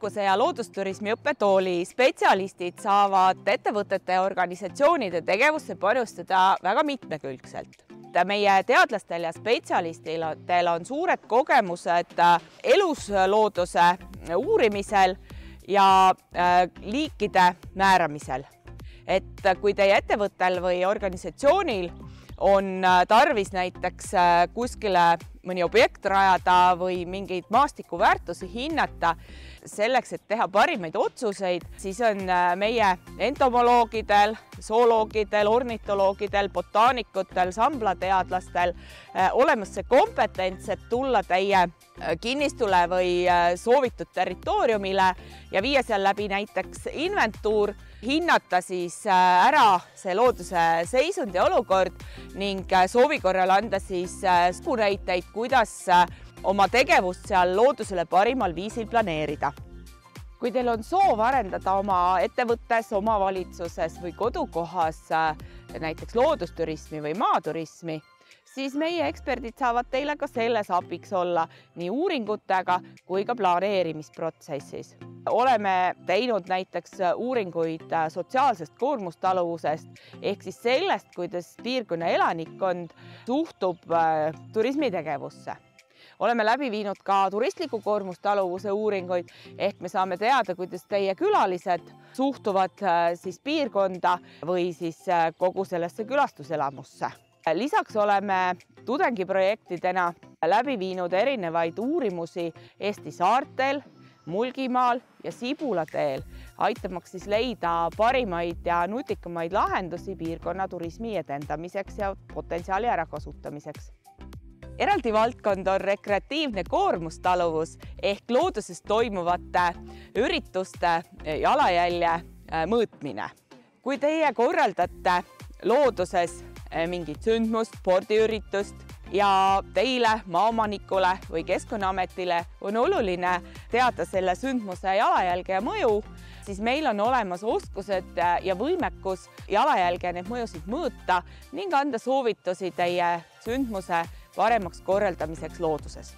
puhkuse ja loodusturismi õppetooli spetsialistid saavad ettevõtete ja organisatsioonide tegevusse panustada väga mitmekülgselt. Meie teadlastel ja spetsialistidel on suured kogemused eluslooduse uurimisel ja liikide määramisel. Et kui teie ettevõttel või organisatsioonil on tarvis näiteks kuskile mõni objekt rajada või mingeid maastikuväärtusi hinnata selleks, et teha parimaid otsuseid, siis on meie entomoloogidel, zooloogidel, ornitoloogidel, botaanikutel, samblateadlastel olemas see kompetents, et tulla teie kinnistule või soovitud territooriumile ja viia seal läbi näiteks inventuur, hinnata siis ära see looduse seisund ja olukord ning soovi korral anda siis näiteid, kuidas oma tegevust seal loodusele parimal viisil planeerida. Kui teil on soov arendada oma ettevõttes, omavalitsuses või kodukohas näiteks loodusturismi või maaturismi, siis meie eksperdid saavad teile ka selles abiks olla nii uuringutega kui ka planeerimisprotsessis. Oleme teinud näiteks uuringuid sotsiaalsest koormustaluvusest ehk siis sellest, kuidas piirkonna elanikkond suhtub turismitegevusse. Oleme läbi viinud ka turistliku koormustaluvuse uuringuid ehk me saame teada, kuidas teie külalised suhtuvad siis piirkonda või siis kogu sellesse külastuselamusse. Lisaks oleme tudengiprojektidena läbi viinud erinevaid uurimusi Eesti saartel, Mulgimaal ja Sibulateel, aitamaks siis leida parimaid ja nutikamaid lahendusi piirkonna turismi edendamiseks ja potentsiaali ärakasutamiseks. Eraldi valdkond on rekreatiivne koormustaluvus ehk looduses toimuvate ürituste jalajälje mõõtmine. Kui teie korraldate looduses mingit sündmust, spordiüritust ja teile, maaomanikule või Keskkonnaametile on oluline teada selle sündmuse jalajälge ja mõju, siis meil on olemas oskused ja võimekus jalajälge ja need mõjusid mõõta ning anda soovitusi teie sündmuse paremaks korraldamiseks looduses.